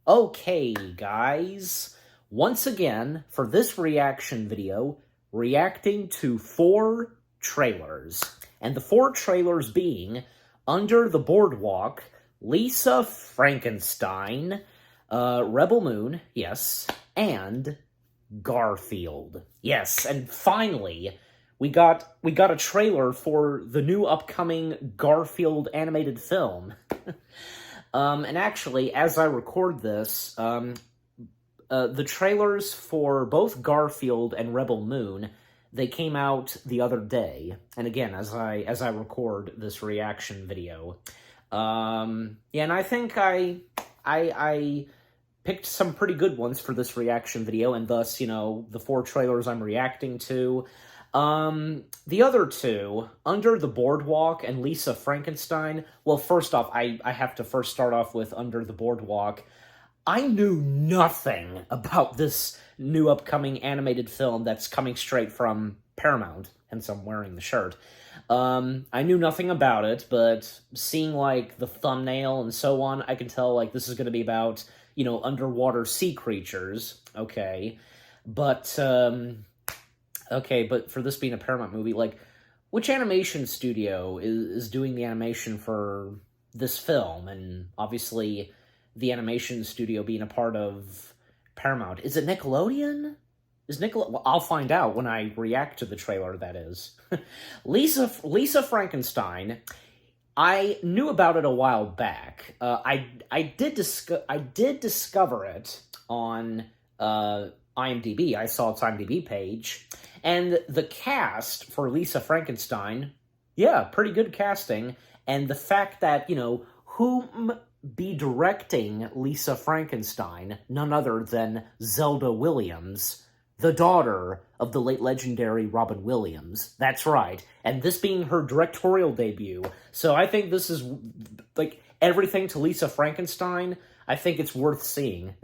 Okay, guys, once again, for this reaction video, reacting to 4 trailers. And the 4 trailers being Under the Boardwalk, Lisa Frankenstein, Rebel Moon, yes, and Garfield. Yes, and finally, we got a trailer for the new upcoming Garfield animated film. And actually, as I record this, the trailers for both Garfield and Rebel Moon, they came out the other day. And again, as I record this reaction video, yeah, and I think I picked some pretty good ones for this reaction video, and thus, you know, the 4 trailers I'm reacting to. The other 2, Under the Boardwalk and Lisa Frankenstein, well, first off, I have to first start off with Under the Boardwalk. I knew nothing about this new upcoming animated film that's coming straight from Paramount, hence I'm wearing the shirt. I knew nothing about it, but seeing, like, the thumbnail and so on, I can tell, like, this is going to be about, you know, underwater sea creatures, okay, but, okay, but for this being a Paramount movie, like, which animation studio is doing the animation for this film? And obviously, the animation studio being a part of Paramount. Is it Nickelodeon? Well, I'll find out when I react to the trailer, that is. Lisa Frankenstein, I knew about it a while back. I did discover it on IMDb. I saw its IMDb page, and the cast for Lisa Frankenstein, yeah, pretty good casting, and the fact that, you know, whom be directing Lisa Frankenstein, none other than Zelda Williams, the daughter of the late legendary Robin Williams. That's right, and this being her directorial debut, so I think this is, like, everything to Lisa Frankenstein. I think it's worth seeing.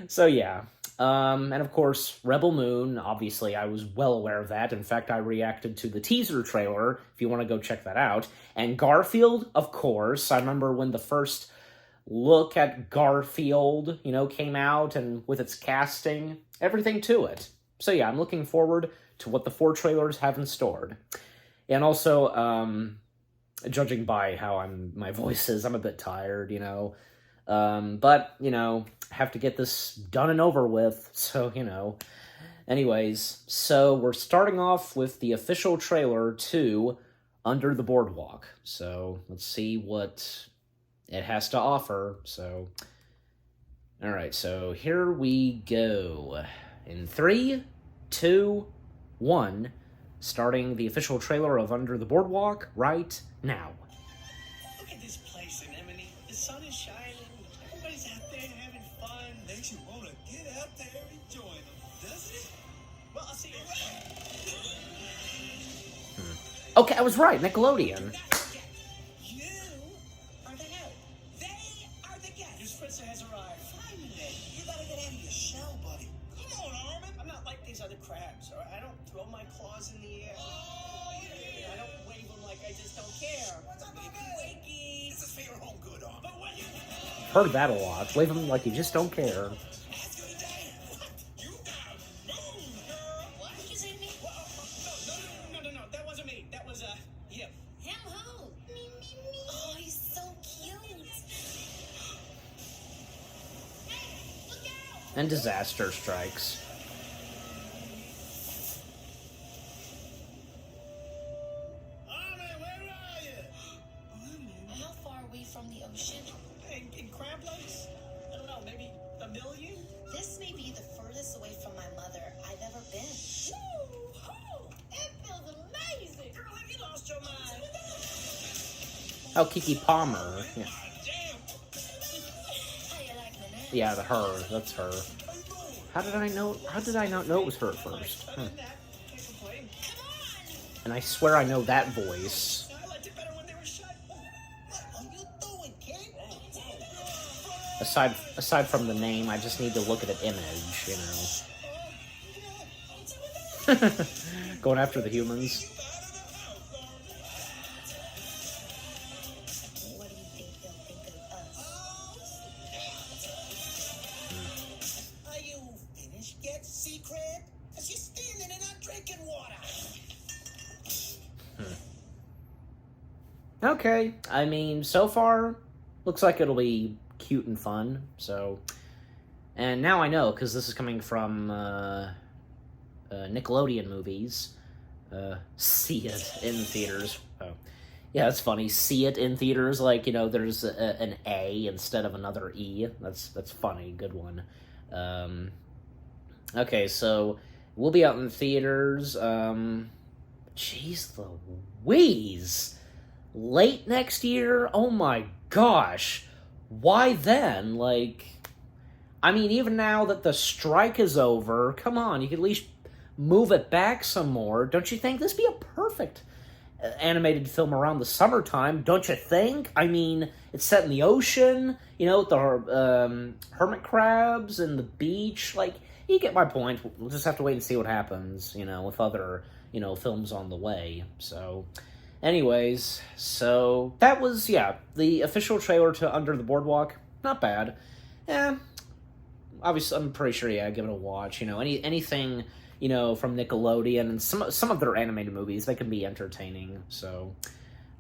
So yeah. And of course, Rebel Moon, obviously I was well aware of that. In fact, I reacted to the teaser trailer, if you want to go check that out. And Garfield, of course, I remember when the first look at Garfield, you know, came out, and with its casting, everything to it. So yeah, I'm looking forward to what the 4 trailers have in store. And also, judging by how my voice is, I'm a bit tired, you know. But, you know, have to get this done and over with, so, you know. Anyways, so we're starting off with the official trailer to Under the Boardwalk. So, let's see what it has to offer, so. Alright, so here we go. In 3, 2, 1, starting the official trailer of Under the Boardwalk right now. Look at this place, Anemone. The sun is shining. Everybody's out there having fun. Makes you want to get out there and join them, doesn't it? Well, I'll see you. Okay, I was right, Nickelodeon. You are the help. They are the guests. Your spritzer has arrived. Finally. You gotta get out of your shell, buddy. Come on, Armin. I'm not like these other crabs, all right? I don't throw my claws in the air. Oh, yeah. I don't wave them like I just don't care. What's up, wakey? This is for your home good, Armin. But when you... Heard that a lot. Wave them like you just don't care. That's good day. What? You got moved, girl. What? You say me? No. That wasn't me. That was, him. Him who? Me. Oh, he's so cute. Hey, look out! And disaster strikes. Armin, where are you? How far are we from the ocean? In Crab Lakes? I don't know, maybe a million? This may be the furthest away from my mother I've ever been. Woo-hoo! It feels amazing! Girl, have you lost your mind? Oh, Kiki Palmer. Yeah, Damn! How you like me now? yeah, her. That's her. How did I not know it was her at first? Other than that, can't complain. Come on! And I swear I know that voice. I liked it better when they were shut. What are you doing, kid? Aside from the name, I just need to look at an image, you know. Going after the humans. What do you think they'll think of us? Okay, I mean, so far, looks like it'll be cute and fun, so... And now I know, because this is coming from, Nickelodeon movies. See it in theaters. Oh. Yeah, that's funny. See it in theaters, like, you know, there's an A instead of another E. That's funny. Good one. Okay, so we'll be out in theaters, jeez Louise! Late next year? Oh my gosh! Why then? Like, I mean, even now that the strike is over, come on, you could at least move it back some more. Don't you think? This would be a perfect animated film around the summertime, don't you think? I mean, it's set in the ocean, you know, with the hermit crabs and the beach. Like, you get my point. We'll just have to wait and see what happens, you know, with other, you know, films on the way. So, anyways, so that was, yeah, the official trailer to Under the Boardwalk. Not bad. Obviously, I'm pretty sure, yeah, give it a watch. You know, anything, you know, from Nickelodeon and some of their animated movies, they can be entertaining. So,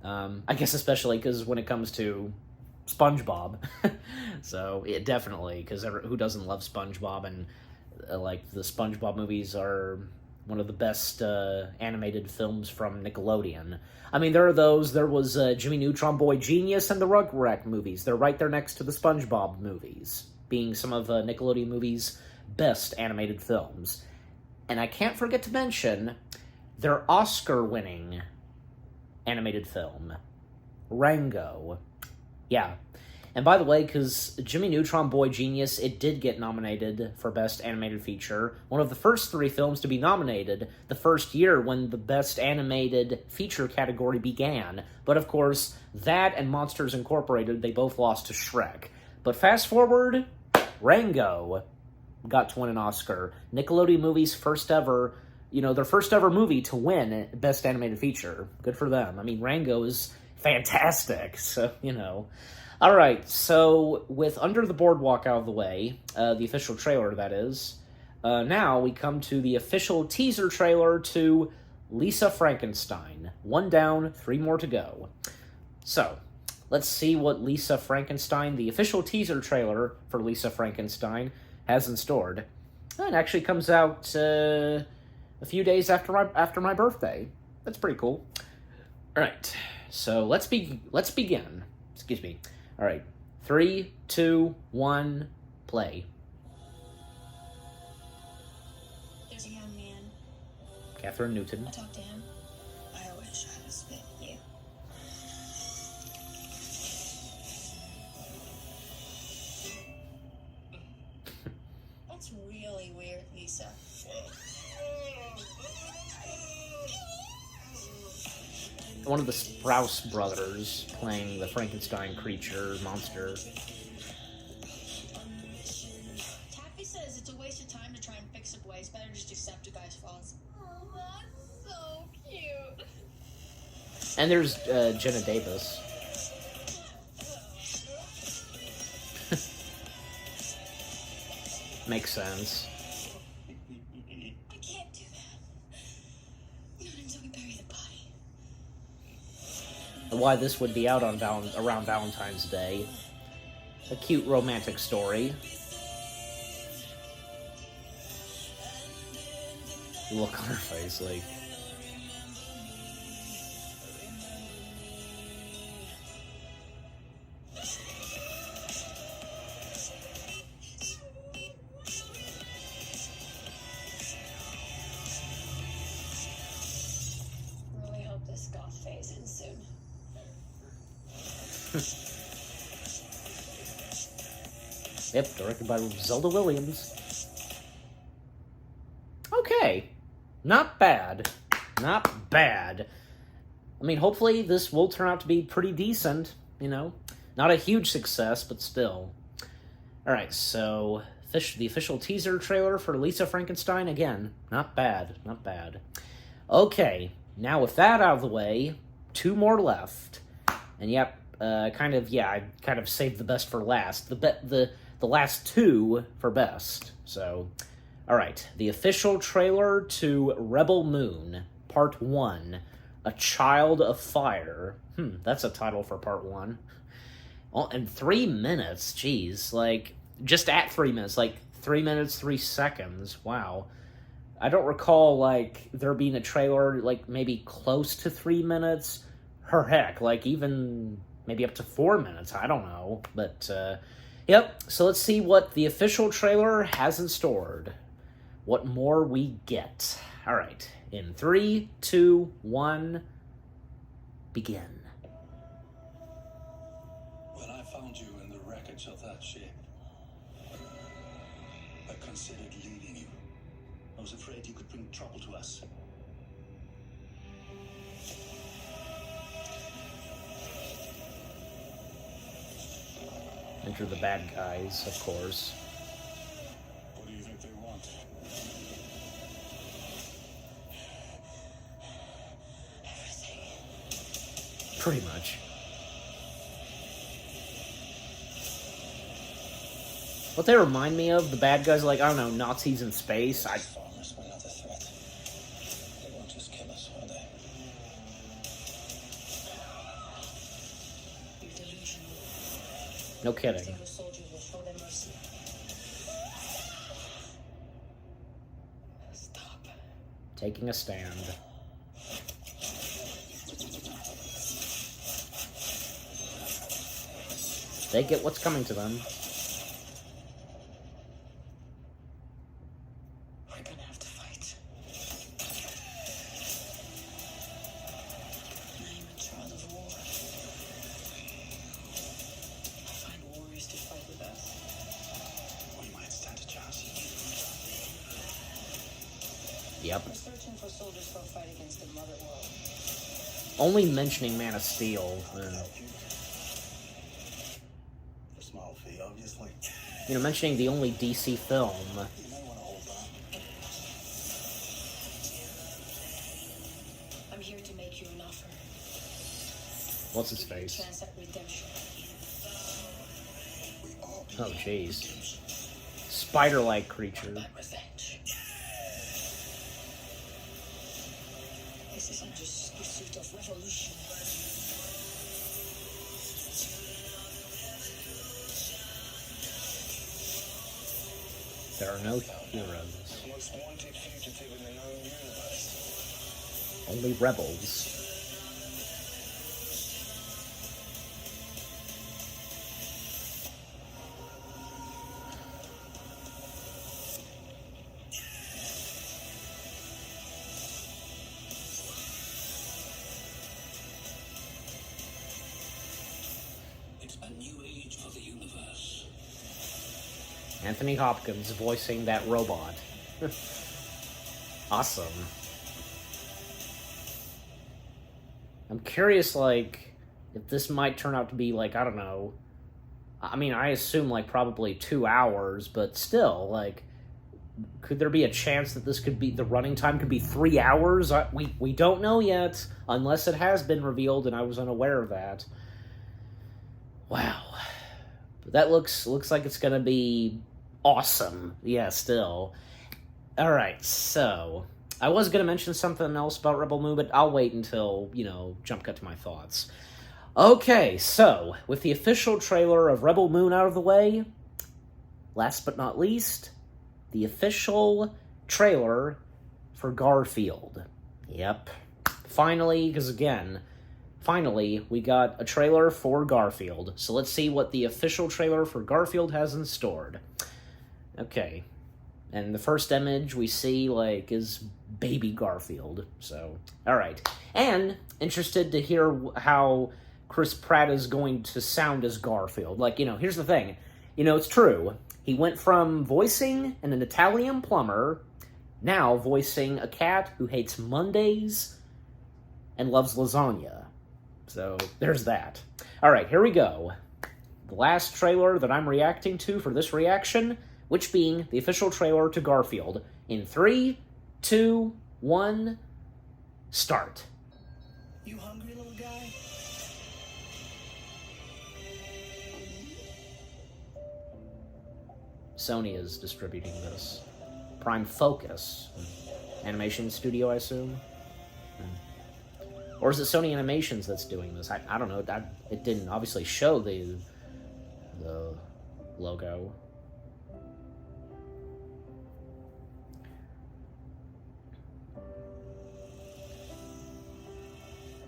I guess especially because when it comes to SpongeBob, so yeah, definitely, because who doesn't love SpongeBob? And like, the SpongeBob movies are one of the best animated films from Nickelodeon. I mean, there are those. There was Jimmy Neutron Boy Genius and the Rugrat movies. They're right there next to the SpongeBob movies, being some of Nickelodeon movies' best animated films. And I can't forget to mention their Oscar-winning animated film, Rango. Yeah. And by the way, because Jimmy Neutron Boy Genius, it did get nominated for Best Animated Feature. One of the first 3 films to be nominated the first year when the Best Animated Feature category began. But of course, that and Monsters Incorporated, they both lost to Shrek. But fast forward, Rango got to win an Oscar. Nickelodeon Movies' first ever, you know, their first ever movie to win Best Animated Feature. Good for them. I mean, Rango is fantastic, so, you know. Alright, so with Under the Boardwalk out of the way, the official trailer, that is, now we come to the official teaser trailer to Lisa Frankenstein. 1 down, 3 more to go. So, let's see what Lisa Frankenstein, the official teaser trailer for Lisa Frankenstein, has in store. It actually comes out a few days after my birthday. That's pretty cool. All right, so let's begin. Excuse me. All right, 3, 2, 1, play. There's a young man. Catherine Newton. I talked to him. I wish I was with you. That's really weird, Lisa. One of the Sprouse brothers playing the Frankenstein creature monster. Taffy says it's a waste of time to try and fix a boy. It's better just accept a guy's faults. Oh, that's so cute. And there's Jenna Davis. Makes sense. I can't do that. Not until we bury the body. Why this would be out on around Valentine's Day. A cute romantic story. Look on her face, like... Really hope this goth phase ends soon. Yep, directed by Zelda Williams. Okay. Not bad. Not bad. I mean, hopefully this will turn out to be pretty decent, you know? Not a huge success, but still. Alright, so the official teaser trailer for Lisa Frankenstein, again, not bad, not bad. Okay, now with that out of the way, 2 more left. And yep, I kind of saved the best for last. The last 2 for best. So, alright, the official trailer to Rebel Moon, Part 1, A Child of Fire. That's a title for part 1. Oh, and 3 minutes, jeez. Like, just at 3 minutes. Like, 3 minutes, 3 seconds. Wow. I don't recall, like, there being a trailer, like, maybe close to 3 minutes. Or heck, like, even maybe up to 4 minutes. I don't know. But, yep. So let's see what the official trailer has in store. What more we get. All right. In 3, 2, 1, begin. When I found you in the wreckage of that ship, I considered leaving you. I was afraid you could bring trouble to us. Enter the bad guys, of course. What do you think they want? Pretty much. What they remind me of, the bad guys, like, I don't know, Nazis in space. Farmers were not a threat. They won't just kill us, are they? You're delusional. No kidding. Your soldiers will show them mercy. Stop. Taking a stand. They get what's coming to them. We're gonna have to fight. I am a child of war. I find warriors to fight with us. We might stand a chance. Yep. We're searching for soldiers for a fight against the mother world. Only mentioning Man of Steel. Small fee, obviously. You know, mentioning the only DC film. You may want to hold on. I'm here to make you an offer. What's his Give you a face? chance at redemption. We all Oh, jeez. Spider-like creature. About revenge. This isn't just pursuit of revolution. There are no heroes. most wanted fugitive in the known universe. Only rebels. It's a new age for the universe. Anthony Hopkins voicing that robot. Awesome. I'm curious, like, if this might turn out to be, like, I don't know. I mean, I assume, like, probably 2 hours, but still, like, could there be a chance that this could be, the running time could be 3 hours? We don't know yet, unless it has been revealed and I was unaware of that. Wow. But that looks like it's gonna be awesome. Yeah, still. Alright, so I was going to mention something else about Rebel Moon, but I'll wait until, jump cut to my thoughts. Okay, so, with the official trailer of Rebel Moon out of the way, last but not least, the official trailer for Garfield. Yep. Finally, because again, finally, we got a trailer for Garfield. So let's see what the official trailer for Garfield has in store. Okay. And the first image we see, is baby Garfield. So, alright. And interested to hear how Chris Pratt is going to sound as Garfield. Here's the thing. It's true. He went from voicing an Italian plumber, now voicing a cat who hates Mondays and loves lasagna. So, there's that. Alright, here we go. The last trailer that I'm reacting to for this reaction, which being the official trailer to Garfield. In 3, 2, 1, start. You hungry, little guy? Sony is distributing this. Prime Focus. Animation studio, I assume. Or is it Sony Animations that's doing this? I don't know. It didn't obviously show the logo.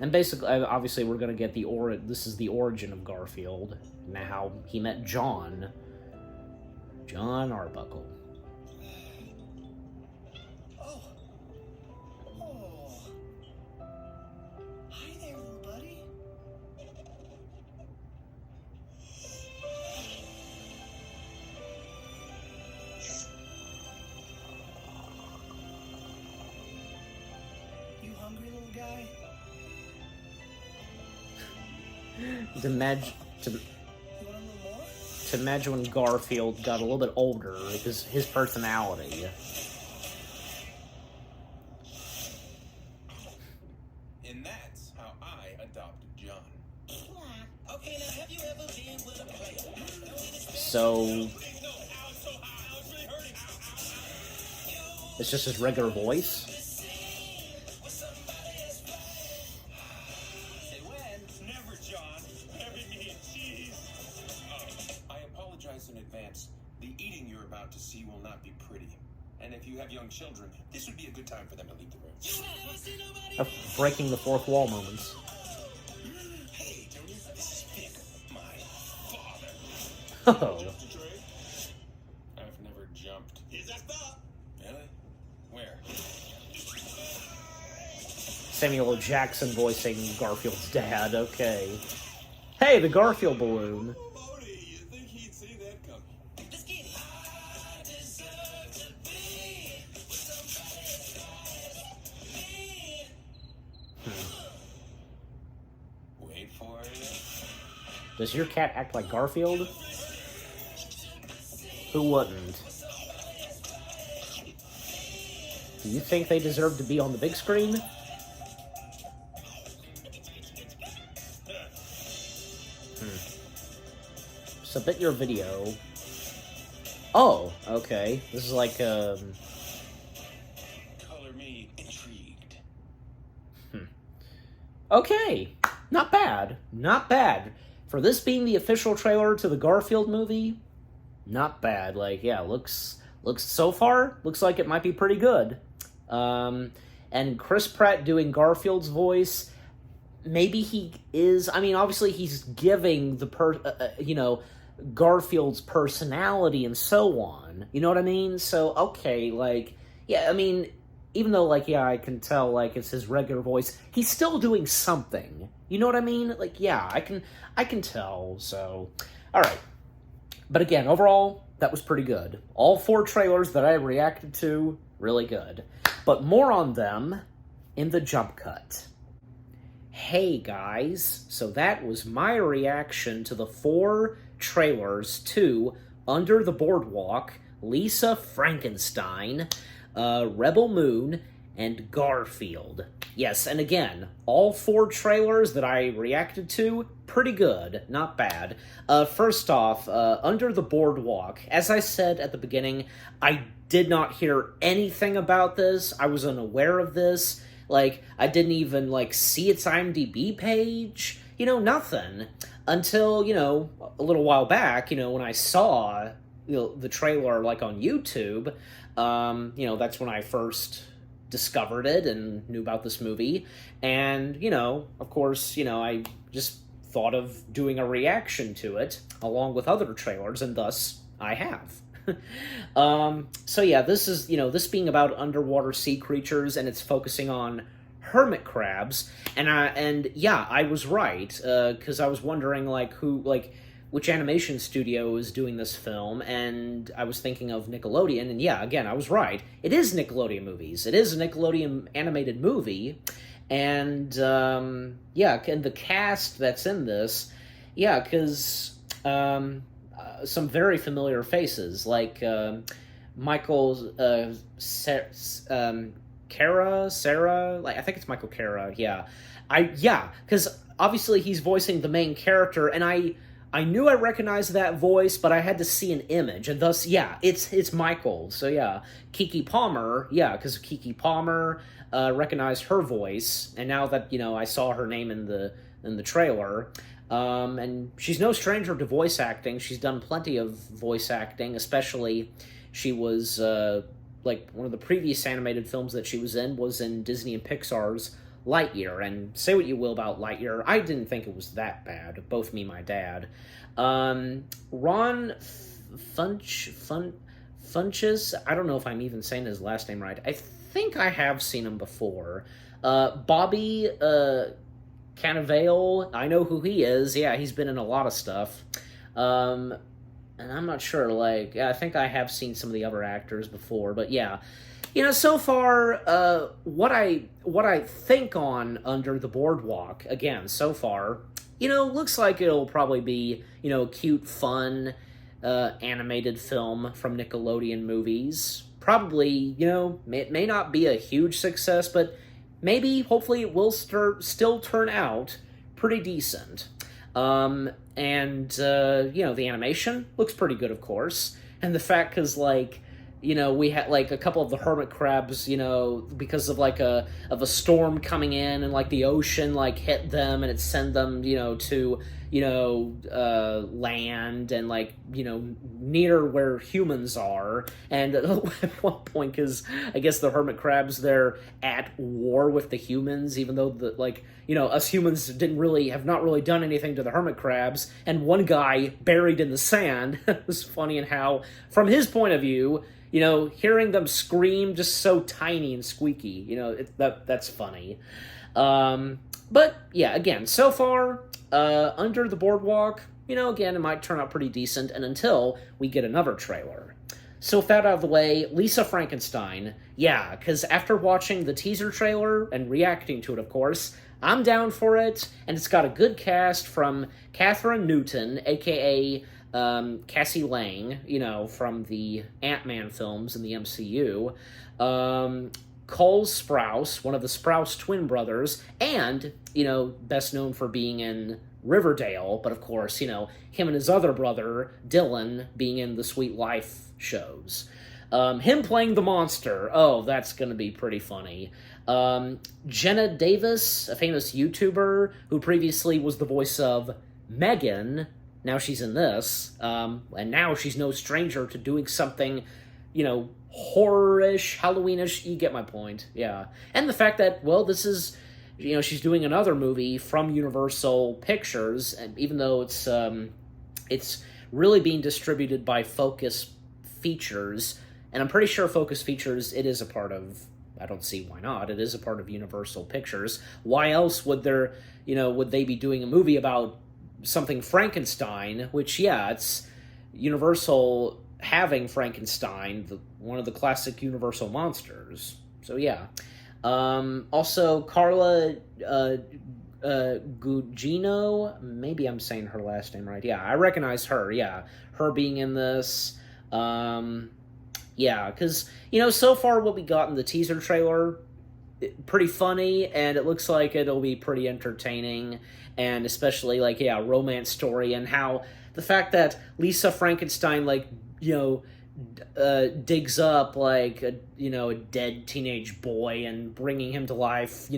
And basically, obviously, we're going to get this is the origin of Garfield, and how he met John Arbuckle. Oh. Oh. Hi there, little buddy. You hungry, little guy? To imagine when Garfield got a little bit older, his personality. And that's how I adopted John. Okay, now have you ever been with a player? So it's just his regular voice. Never, John. Marry me and cheese. I apologize in advance. The eating you're about to see will not be pretty. And if you have young children, this would be a good time for them to leave the room. Breaking the fourth wall moments. Hey, Junior, this is Vic, my father. Oh. Jumped a tree? I've never jumped. Here's that thought. Really? Where? Samuel L. Jackson voicing Garfield's dad. Okay. Hey, the Garfield balloon. Bodie, you think he'd see that coming? Let's get it. I deserve to be with somebody else. Wait for it. Does your cat act like Garfield? Who wouldn't? Do you think they deserve to be on the big screen? Submit your video. Oh, okay. This is like, Color me intrigued. Okay. Not bad. Not bad. For this being the official trailer to the Garfield movie, not bad. Like, yeah, looks so far, looks like it might be pretty good. And Chris Pratt doing Garfield's voice, maybe he is, I mean, obviously he's giving the Garfield's personality and so on. You know what I mean? So, okay, like, yeah, I mean, even though, like, yeah, I can tell, like, it's his regular voice, he's still doing something. You know what I mean? Like, yeah, I can tell, so, alright. But again, overall, that was pretty good. All 4 trailers that I reacted to, really good. But more on them in the jump cut. Hey guys, so that was my reaction to the 4 trailers to Under the Boardwalk, Lisa Frankenstein, Rebel Moon, and Garfield. Yes, and again, all 4 trailers that I reacted to, pretty good, not bad. First off, Under the Boardwalk. As I said at the beginning, I did not hear anything about this. I was unaware of this. Like, I didn't even, like, see its IMDb page. You know, nothing. Until, you know, a little while back, you know, when I saw the trailer, like, on YouTube, you know, that's when I first discovered it and knew about this movie. And, you know, of course, you know, I just thought of doing a reaction to it, along with other trailers, and thus, I have. So yeah, this is, you know, this being about underwater sea creatures, and it's focusing on hermit crabs, and yeah, I was right, because I was wondering, like, which animation studio is doing this film, and I was thinking of Nickelodeon, and yeah, again, I was right. It is Nickelodeon movies. It is a Nickelodeon animated movie, and, yeah, and the cast that's in this, yeah, because, some very familiar faces, like Michael Sarah, like, I think it's Michael Cera, yeah. Because obviously he's voicing the main character, and I I knew I recognized that voice, but I had to see an image, and thus, yeah, it's Michael. So yeah, Keke Palmer, yeah, because Keke Palmer recognized her voice, and now that I saw her name in the trailer, and she's no stranger to voice acting. She's done plenty of voice acting, especially she was like one of the previous animated films that she was in Disney and Pixar's Lightyear, and say what you will about Lightyear, I didn't think it was that bad, both me and my dad. Ron Funches, I don't know if I'm even saying his last name right, I think I have seen him before. Bobby Cannavale, I know who he is, yeah, he's been in a lot of stuff. And I'm not sure, like, I think I have seen some of the other actors before, but yeah. So far, what I think on Under the Boardwalk, again, so far, looks like it'll probably be, a cute, fun, animated film from Nickelodeon movies. Probably, it may not be a huge success, but maybe, hopefully, it will still turn out pretty decent. The animation looks pretty good, of course. And the fact, because, like, we had, like, a couple of the hermit crabs, because of, like, a storm coming in and, like, the ocean, like, hit them and it sent them, to, land and, like, near where humans are. And at one point, because I guess the hermit crabs, they're at war with the humans, even though, us humans have not really done anything to the hermit crabs, and one guy buried in the sand. It was funny in how, from his point of view, hearing them scream just so tiny and squeaky, that's funny. But, yeah, again, so far, Under the Boardwalk, again, it might turn out pretty decent, and until we get another trailer. So with that out of the way, Lisa Frankenstein, yeah, because after watching the teaser trailer and reacting to it, of course, I'm down for it, and it's got a good cast from Catherine Newton, a.k.a., Cassie Lang, from the Ant-Man films in the MCU, Cole Sprouse, one of the Sprouse twin brothers, and, best known for being in Riverdale, but of course, him and his other brother, Dylan, being in the Sweet Life shows. Him playing the monster, oh, that's gonna be pretty funny. Jenna Davis, a famous YouTuber, who previously was the voice of Megan. Now she's in this, and now she's no stranger to doing something, horror-ish, Halloween-ish, you get my point, yeah. And the fact that, well, this is, she's doing another movie from Universal Pictures, and even though it's really being distributed by Focus Features, and I'm pretty sure Focus Features, it is a part of, I don't see why not, it is a part of Universal Pictures. Why else would would they be doing a movie about something Frankenstein, which, yeah, it's Universal having Frankenstein, one of the classic Universal monsters. So, yeah. Also, Carla Gugino, maybe I'm saying her last name right. Yeah, I recognize her, yeah. Her being in this. Yeah, because, so far what we got in the teaser trailer, pretty funny, and it looks like it'll be pretty entertaining, and especially, like, yeah, romance story, and how the fact that Lisa Frankenstein, like, digs up, like, a dead teenage boy and bringing him to life,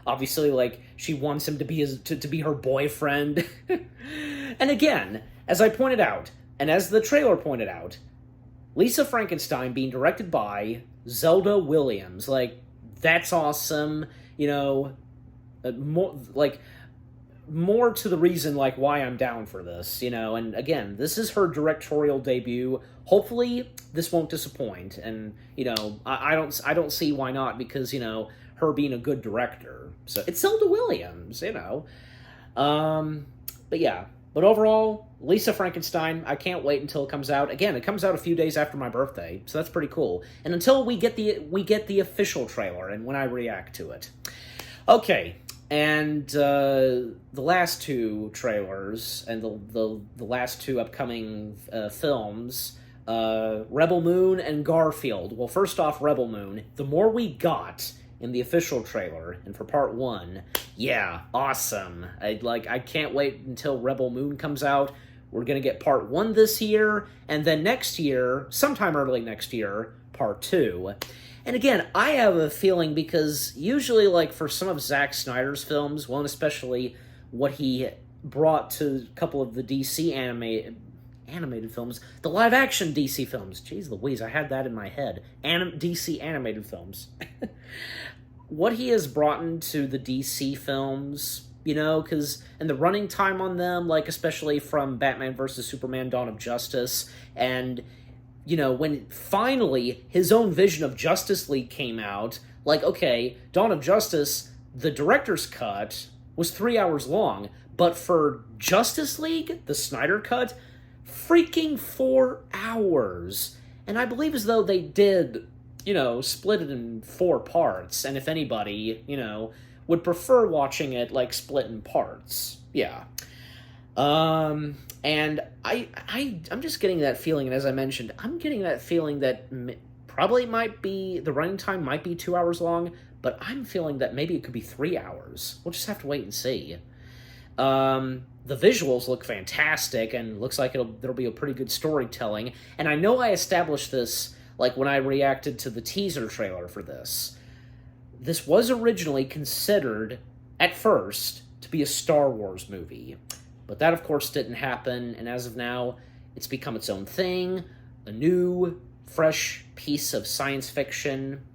obviously, like, she wants him to be to be her boyfriend. And again, as I pointed out, and as the trailer pointed out, Lisa Frankenstein being directed by Zelda Williams, like, that's awesome, more to the reason, like, why I'm down for this, and again, this is her directorial debut. Hopefully, this won't disappoint, and, I don't see why not, because, her being a good director. So, it's Zelda Williams, but yeah. But overall, Lisa Frankenstein, I can't wait until it comes out. Again, it comes out a few days after my birthday, so that's pretty cool. And until we get the official trailer and when I react to it. Okay, and the last two trailers and the last two upcoming films, Rebel Moon and Garfield. Well, first off, Rebel Moon. The more we got in the official trailer, and for part one, yeah, awesome. I can't wait until Rebel Moon comes out. We're going to get part 1 this year, and then next year, sometime early next year, part 2. And again, I have a feeling because usually, like, for some of Zack Snyder's films, well, and especially what he brought to a couple of the DC animated films, the live-action DC films. Jeez Louise, I had that in my head. DC animated films. What he has brought into the DC films, you know, and the running time on them, like, especially from Batman vs. Superman, Dawn of Justice, and, you know, when finally his own vision of Justice League came out, like, okay, Dawn of Justice, the director's cut was 3 hours long, but for Justice League, the Snyder cut, freaking 4 hours. And I believe as though they did, you know, split it in 4 parts, and if anybody, you know, would prefer watching it, like, split in parts. Yeah. And I'm just getting that feeling, and as I mentioned, I'm getting that feeling that probably the running time might be 2 hours long, but I'm feeling that maybe it could be 3 hours. We'll just have to wait and see. The visuals look fantastic, and looks like there'll be a pretty good storytelling, and I know I established this, like, when I reacted to the teaser trailer for this. This was originally considered, at first, to be a Star Wars movie. But that, of course, didn't happen, and as of now, it's become its own thing. A new, fresh piece of science fiction.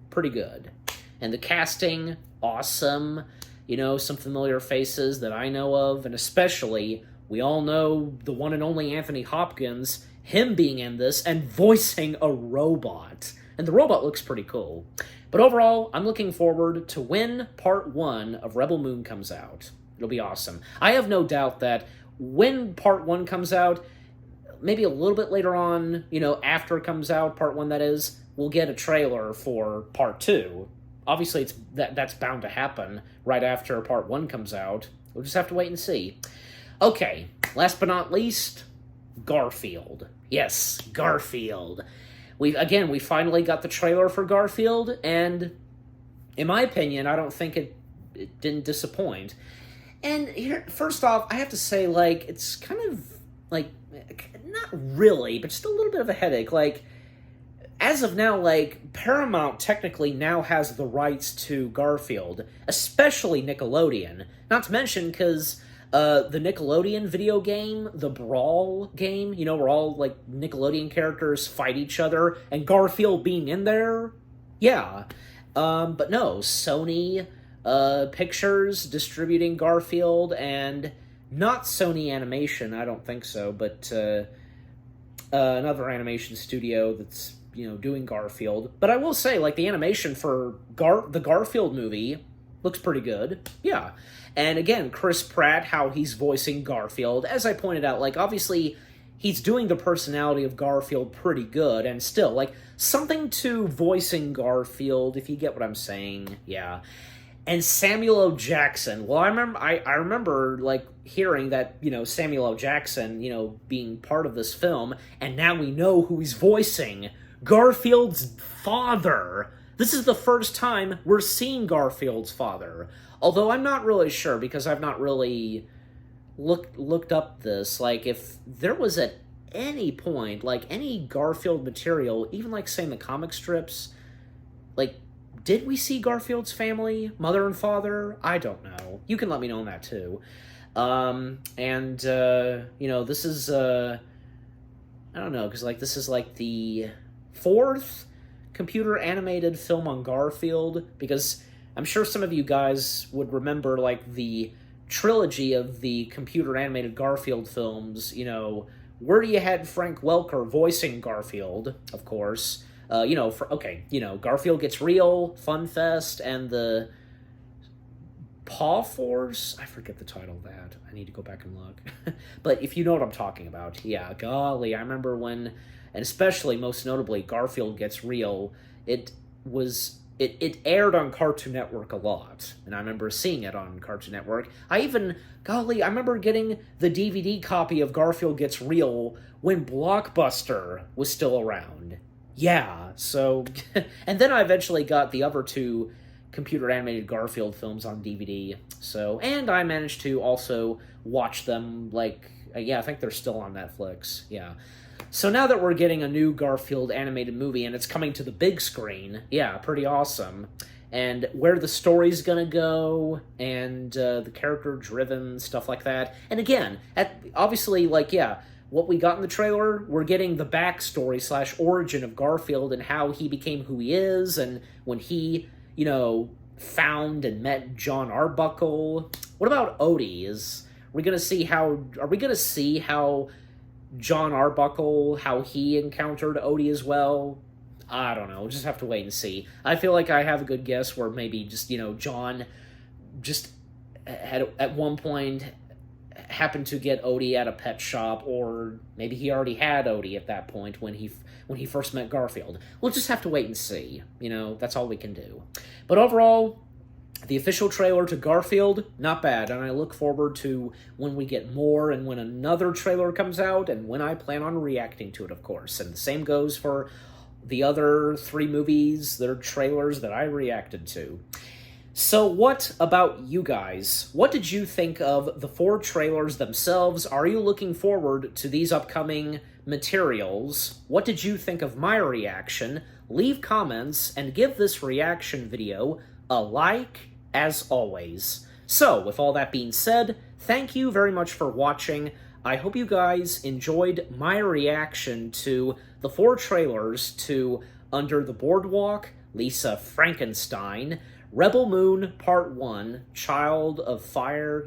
Pretty good. And the casting, awesome. You know, some familiar faces that I know of, and especially, we all know the one and only Anthony Hopkins, him being in this, and voicing a robot. And the robot looks pretty cool. But overall, I'm looking forward to when Part 1 of Rebel Moon comes out. It'll be awesome. I have no doubt that when Part 1 comes out, maybe a little bit later on, you know, after it comes out, Part 1 that is, we'll get a trailer for Part 2. Obviously, that's bound to happen right after Part 1 comes out. We'll just have to wait and see. Okay, last but not least, Garfield. Yes, Garfield. We finally got the trailer for Garfield, and in my opinion, I don't think it didn't disappoint. And here, first off, I have to say, like, it's kind of, like, not really, but just a little bit of a headache. Like, as of now, like, Paramount technically now has the rights to Garfield, especially Nickelodeon. Not to mention, because the Nickelodeon video game, the Brawl game, you know, where all, like, Nickelodeon characters fight each other, and Garfield being in there, yeah. But no, Sony Pictures distributing Garfield, and not Sony Animation, I don't think so, but another animation studio that's, you know, doing Garfield. But I will say, like, the animation for the Garfield movie looks pretty good, yeah. And again, Chris Pratt, how he's voicing Garfield, as I pointed out, like, obviously, he's doing the personality of Garfield pretty good, and still, like, something to voicing Garfield, if you get what I'm saying, yeah. And Samuel L. Jackson, well, I remember, like, hearing that, you know, Samuel L. Jackson, you know, being part of this film, and now we know who he's voicing, Garfield's father. This is the first time we're seeing Garfield's father. Although I'm not really sure, because I've not really looked up this. Like, if there was at any point, like, any Garfield material, even, like, say, in the comic strips, like, did we see Garfield's family, mother and father? I don't know. You can let me know on that, too. You know, this is, I don't know, because, like, this is, like, the 4th computer-animated film on Garfield, because I'm sure some of you guys would remember, like, the trilogy of the computer-animated Garfield films, you know, where you had Frank Welker voicing Garfield, of course. You know, Garfield Gets Real, Fun Fest, and the Paw Force. I forget the title of that. I need to go back and look. But if you know what I'm talking about, yeah, golly, I remember when, and especially, most notably, Garfield Gets Real, it aired on Cartoon Network a lot, and I remember seeing it on Cartoon Network. I remember getting the DVD copy of Garfield Gets Real when Blockbuster was still around. Yeah, so, and then I eventually got the other 2 computer-animated Garfield films on DVD, so, and I managed to also watch them, like, Yeah, I think they're still on Netflix. Yeah. So now that we're getting a new Garfield animated movie and it's coming to the big screen, yeah, pretty awesome. And where the story's gonna go, and the character-driven stuff like that. And again, obviously, like, yeah, what we got in the trailer, we're getting the backstory / origin of Garfield and how he became who he is, and when he, you know, found and met John Arbuckle. What about Odie? Are we gonna see how John Arbuckle, how he encountered Odie as well? I don't know. We'll just have to wait and see. I feel like I have a good guess where maybe just, you know, John just had at one point happened to get Odie at a pet shop, or maybe he already had Odie at that point when he first met Garfield. We'll just have to wait and see. You know, that's all we can do. But overall, the official trailer to Garfield, not bad, and I look forward to when we get more and when another trailer comes out and when I plan on reacting to it, of course. And the same goes for the other 3 movies, their trailers that I reacted to. So what about you guys? What did you think of the 4 trailers themselves? Are you looking forward to these upcoming materials? What did you think of my reaction? Leave comments and give this reaction video a like, as always. So, with all that being said, thank you very much for watching. I hope you guys enjoyed my reaction to the 4 trailers to Under the Boardwalk, Lisa Frankenstein, Rebel Moon Part 1, Child of Fire,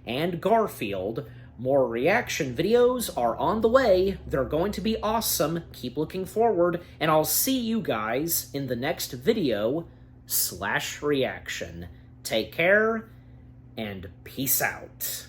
and Garfield. More reaction videos are on the way. They're going to be awesome. Keep looking forward, and I'll see you guys in the next video / reaction. Take care, and peace out.